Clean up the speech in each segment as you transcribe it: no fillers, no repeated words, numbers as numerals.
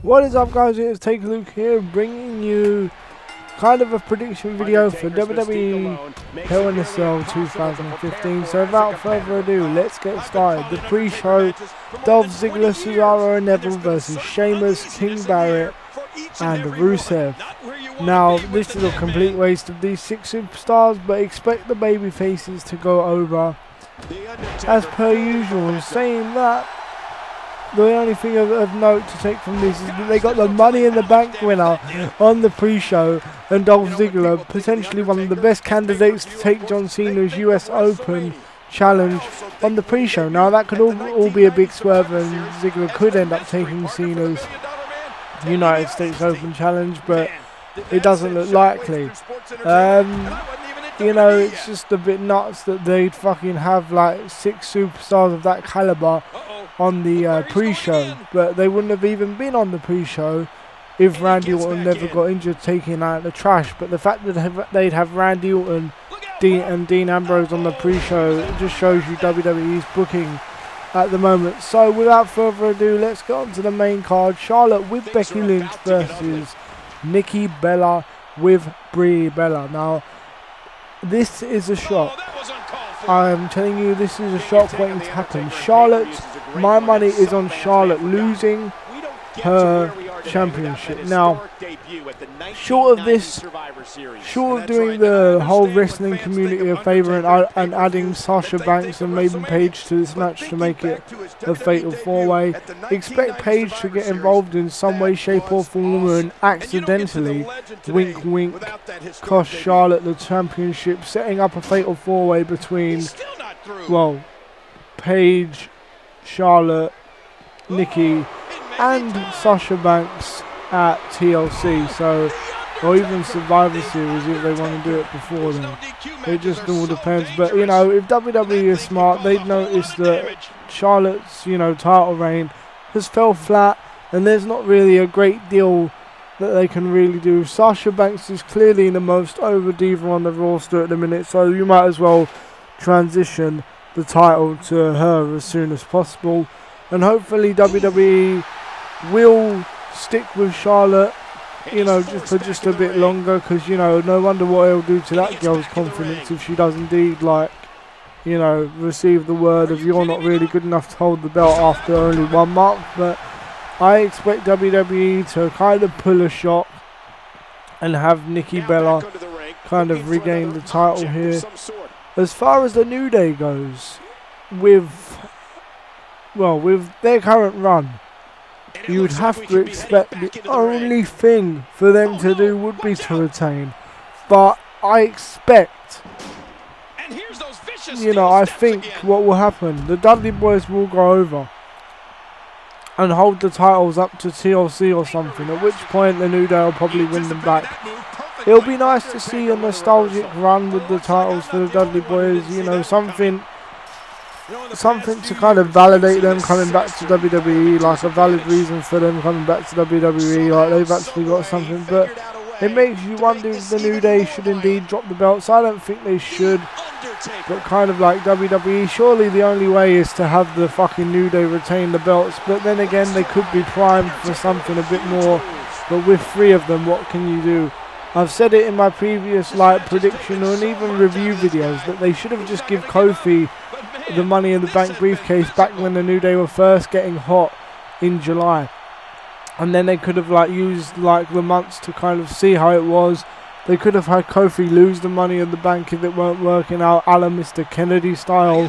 What is up, guys? It's Take a Look here, bringing you kind of a prediction video for WWE Hell in a Cell 2015. So without further ado, let's get started. The pre-show: Dolph Ziggler, Cesaro and Neville versus Sheamus, King Barrett and Rusev. Now, this is a complete waste of these 6 superstars, but expect the baby faces to go over as per usual. Saying that, the only thing of note to take from this is that they got the Money in the Bank winner on the pre-show, and Dolph Ziggler, potentially one of the best candidates to take John Cena's US Open challenge on the pre-show. Now that could all be a big swerve, and Ziggler could end up taking Cena's United States Open challenge, but it doesn't look likely. You know, it's just a bit nuts that they'd fucking have like 6 superstars of that caliber on the pre-show, but they wouldn't have even been on the pre-show if Randy Orton never got injured taking out the trash. But the fact that they'd have Randy Orton and Dean Ambrose on the pre-show, it just shows you WWE's booking at the moment. So without further ado, let's get on to the main card. Charlotte with Becky Lynch versus Nikki Bella with Brie Bella. Now, this is a shock. I'm telling you, this is a shock waiting to happen. Charlotte, my money is on Charlotte losing her championship. Now, short of doing the whole wrestling community a favour and adding Sasha Banks and Maiden Page to this match to make it a fatal 4-way, expect Page to get involved in some way, shape or form and accidentally, wink wink, cost Charlotte the championship, setting up a fatal 4-way between, well, Paige, Charlotte, Nikki and Sasha Banks at TLC, so, or even Survivor Series if they want to do it before then. It just all depends. But you know, if WWE is smart, they'd notice that Charlotte's, you know, title reign has fell flat, and there's not really a great deal that they can really do. Sasha Banks is clearly the most over diva on the roster at the minute, so you might as well transition the title to her as soon as possible. And hopefully WWE will stick with Charlotte, you know, just a bit longer, because, you know, no wonder what it'll do to that girl's confidence if she does indeed, like, you know, receive the word of you're not really good enough to hold the belt after only 1 month. But I expect WWE to kind of pull a shot and have Nikki Bella kind of regain the title here. As far as the New Day goes, with their current run, you would have to expect the only thing for them to do would be to retain. But I expect, you know, I think what will happen, the Dudley Boys will go over and hold the titles up to TLC or something, at which point the New Day will probably win them back. It'll be nice to see a nostalgic run with the titles for the Dudley Boys, you know, something to kind of validate them coming back to WWE, like a valid reason for them coming back to WWE, like they've actually got something. But it makes you wonder if the New Day should indeed drop the belts. I don't think they should, but kind of like WWE, surely the only way is to have the fucking New Day retain the belts. But then again, they could be primed for something a bit more, but with 3 of them, what can you do? I've said it in my previous like prediction and even review videos that they should have just give Kofi the Money in the Bank briefcase back when the New Day were first getting hot in July, and then they could have like used like the months to kind of see how it was. They could have had Kofi lose the Money in the Bank if it weren't working out, a la Mr. Kennedy style,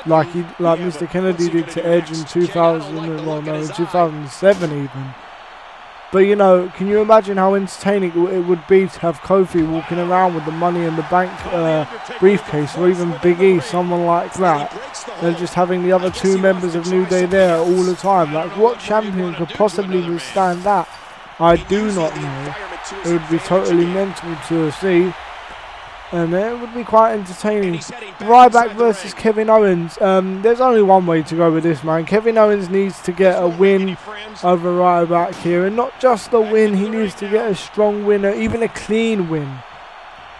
like Mr. Kennedy did to Edge in 2007 even. But you know, can you imagine how entertaining it would be to have Kofi walking around with the Money in the Bank briefcase, or even Big E, someone like that, and just having the other 2 members of New Day there all the time? Like, what champion could possibly withstand that? I do not know. It would be totally mental to see, and it would be quite entertaining. Ryback versus Kevin Owens. There's only one way to go with this, man. Kevin Owens needs to get a win over Ryback here, and not just a win, he needs to get a strong win, or even a clean win.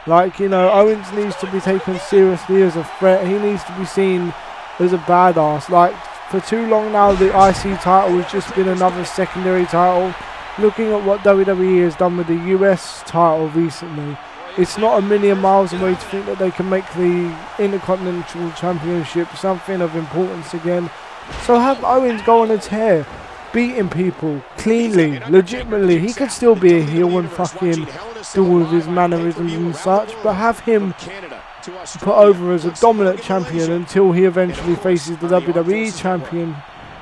Like, you know, Owens needs to be taken seriously as a threat. He needs to be seen as a badass. Like, for too long now, the IC title has just been another secondary title. Looking at what WWE has done with the US title recently, it's not a million miles away to think that they can make the Intercontinental Championship something of importance again. So have Owens go on a tear, beating people cleanly, legitimately. He could still be a heel and fucking do all of his mannerisms and such, but have him put over as a dominant champion until he eventually faces the WWE champion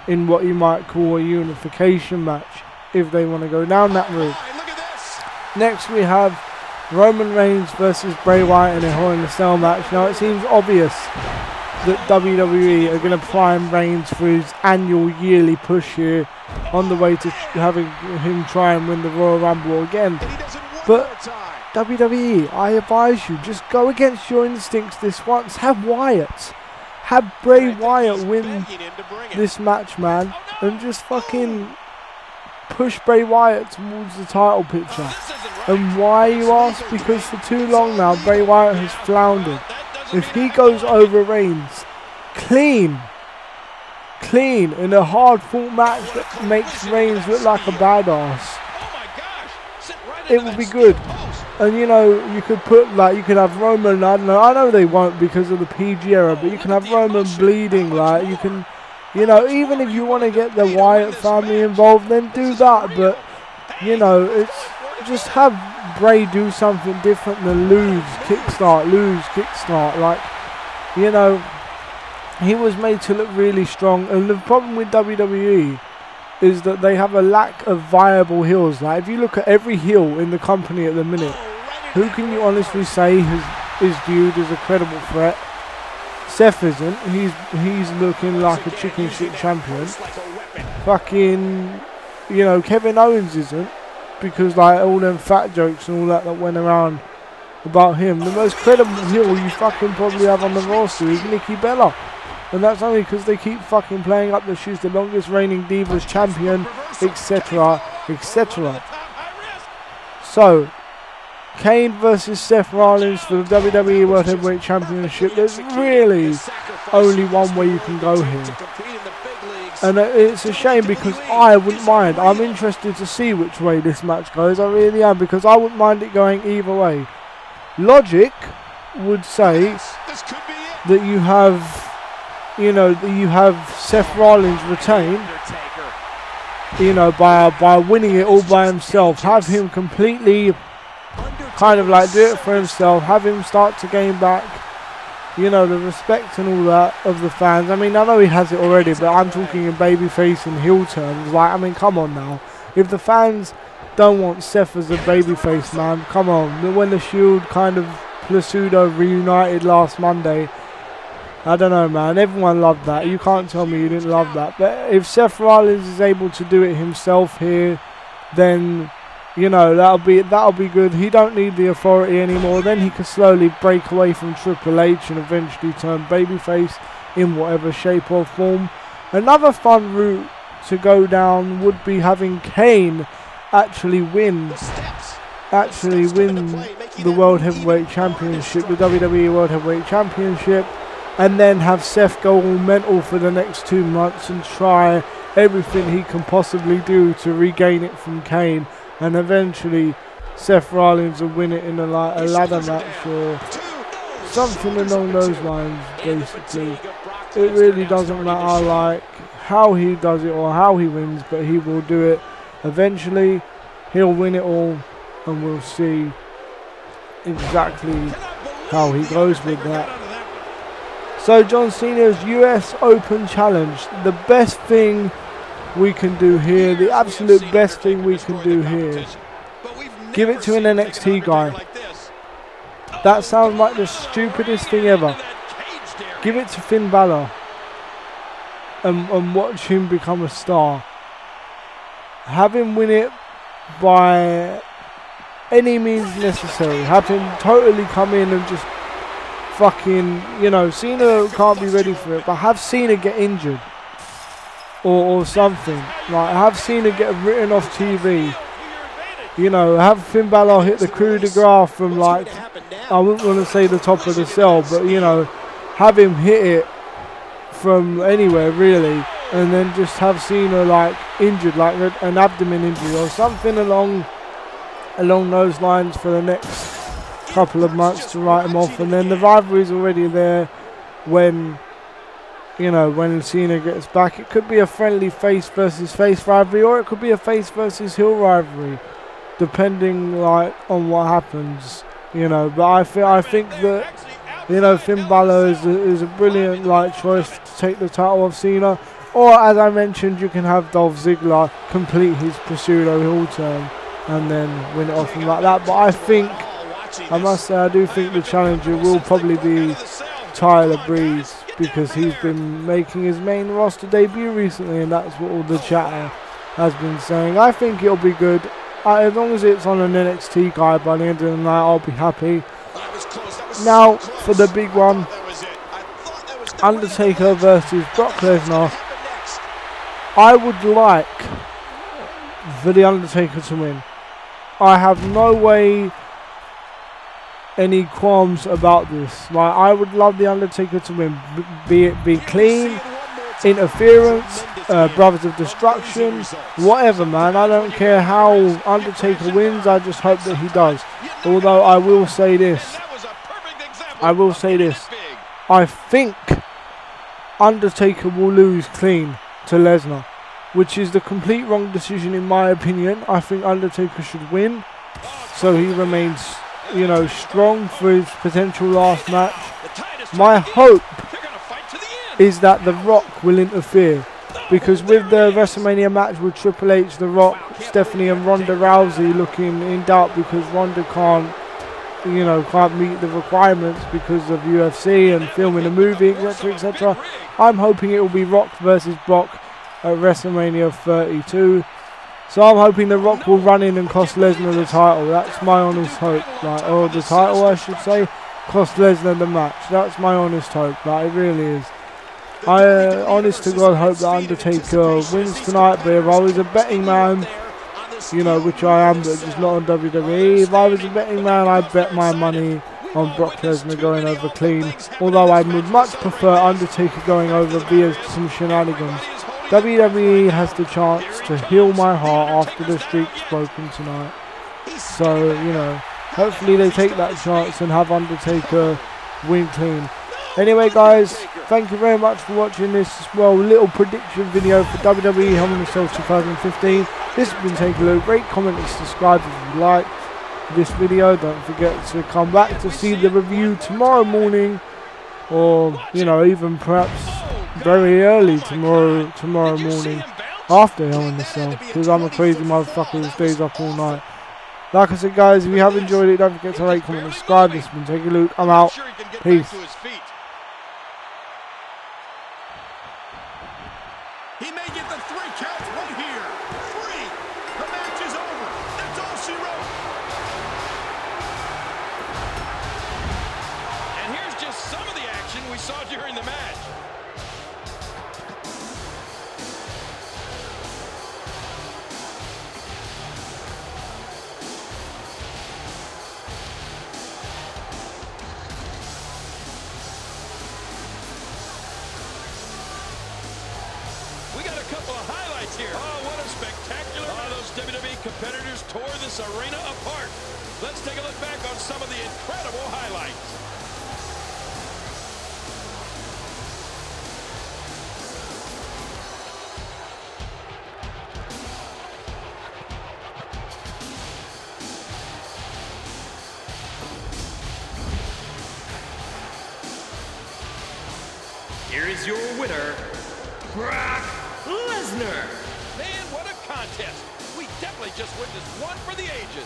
in what you might call a unification match, if they want to go down that route. Next we have Roman Reigns versus Bray Wyatt in a Hell in a Cell match. Now it seems obvious that WWE are going to prime Reigns for his annual yearly push here on the way to having him try and win the Royal Rumble again. But WWE, I advise you, just go against your instincts this once. Have Wyatt. Have Bray Wyatt win this match, man. And just fucking push Bray Wyatt towards the title picture. And why, you ask? Because for too long now, Bray Wyatt has floundered. If he goes over Reigns clean in a hard-fought match that makes Reigns look like a badass, it will be good. And you know, you could put you could have Roman, I don't know, I know they won't because of the PG era, but you can have Roman bleeding, you can, you know, even if you want to get the Wyatt family involved, then do that. But you know, it's just have Bray do something different than lose, kickstart. You know, he was made to look really strong, and the problem with WWE is that they have a lack of viable heels. Like, if you look at every heel in the company at the minute, who can you honestly say is viewed as a credible threat? Seth isn't. He's looking like a chicken shit champion. Fucking, you know, Kevin Owens isn't, because all them fat jokes and all that went around about him. The most credible heel you fucking probably have on the roster is Nikki Bella. And that's only because they keep fucking playing up that she's the longest reigning Divas champion, etc, etc. So, Kane versus Seth Rollins for the WWE World Heavyweight Championship. There's really only one way you can go here. And it's a shame because I wouldn't mind. I'm interested to see which way this match goes. I really am, because I wouldn't mind it going either way. Logic would say that you have, you know, you have Seth Rollins retain, you know, by winning it all by himself. Have him completely kind of do it for himself. Have him start to gain back, you know, the respect and all that of the fans. I mean, I know he has it already, but I'm talking in babyface and heel terms. I mean, come on now. If the fans don't want Seth as a babyface, man, come on. When the Shield kind of pseudo reunited last Monday, I don't know, man. Everyone loved that. You can't tell me you didn't love that. But if Seth Rollins is able to do it himself here, then, you know, that'll be good. He don't need the authority anymore. Then he could slowly break away from Triple H and eventually turn babyface in whatever shape or form. Another fun route to go down would be having Kane actually win the World Heavyweight Championship, the WWE World Heavyweight Championship, and then have Seth go all mental for the next 2 months and try everything he can possibly do to regain it from Kane, and eventually Seth Rollins will win it in a ladder match or something along those lines, basically. It really doesn't matter how he does it or how he wins, but he will do it eventually. He'll win it all, and we'll see exactly how he goes with that. So John Cena's US Open Challenge, the best thing we can do here, the absolute best thing we can do here, give it to an NXT guy. That sounds like the stupidest thing ever. Give it to Finn Balor and watch him become a star. Have him win it by any means necessary. Have him totally come in and just fucking, you know, Cena can't be ready for it, but have Cena get injured or something. Have Cena get written off TV. You know, have Finn Balor hit the coup de grace from I wouldn't want to say the top of the cell, but you know, have him hit it from anywhere really, and then just have Cena like injured, like an abdomen injury or something along those lines for the next couple of months to write him off. And then the rivalry's already there when, you know, when Cena gets back. It could be a friendly face versus face rivalry, or it could be a face versus heel rivalry, depending like on what happens, you know. But I think that, you know, Finn Balor is a brilliant like choice to take the title of Cena. Or as I mentioned, you can have Dolph Ziggler complete his pseudo heel turn and then win it off him like that. But I must say, I do think the challenger will probably be Tyler Breeze, because he's been making his main roster debut recently, and that's what all the chatter has been saying. I think it'll be good. As long as it's on an NXT guy by the end of the night, I'll be happy. Now, for the big one, Undertaker versus Brock Lesnar. I would like for the Undertaker to win. I have no way any qualms about this. Like, I would love the Undertaker to win, be clean, interference, Brothers of Destruction, whatever, man. I don't care how Undertaker wins. I just hope that he does. Although I will say this. I think Undertaker will lose clean to Lesnar, which is the complete wrong decision in my opinion. I think Undertaker should win, so he remains, you know, strong for his potential last match. My hope is that The Rock will interfere, because with the WrestleMania match with Triple H, The Rock, Stephanie and Ronda Rousey looking in doubt because Ronda can't meet the requirements because of UFC and filming a movie, etc., etc. I'm hoping it will be Rock versus Brock at WrestleMania 32. So I'm hoping The Rock will run in and cost Lesnar the title. That's my honest hope. Or the title, I should say. Cost Lesnar the match. That's my honest hope. It really is. I honest to God hope that Undertaker wins tonight. But if I was a betting man, you know, which I am, but just not on WWE. If I was a betting man, I'd bet my money on Brock Lesnar going over clean. Although I would much prefer Undertaker going over via some shenanigans. WWE has the chance to heal my heart after the streak's broken tonight. So, you know, hopefully they take that chance and have Undertaker win clean. Anyway, guys, thank you very much for watching this, little prediction video for WWE Hell in a Cell 2015. This has been Take a Look. Rate, comment and subscribe if you like this video. Don't forget to come back to see the review tomorrow morning, or, you know, even perhaps very early tomorrow morning after Hell in a Cell, because I'm a crazy motherfucker who stays up all night. Like I said, guys, if you have enjoyed it, don't forget to rate, comment and subscribe. This has been Take a Look. I'm out. Peace. He may get the 3 count right here. 3. The match is over. That's all she wrote. And here's just some of the action we saw during the match. Here. Oh, what a spectacular... those WWE competitors tore this arena apart. Let's take a look back on some of the incredible highlights. Here is your winner, Brock Lesnar. Man, what a contest. We definitely just witnessed one for the ages.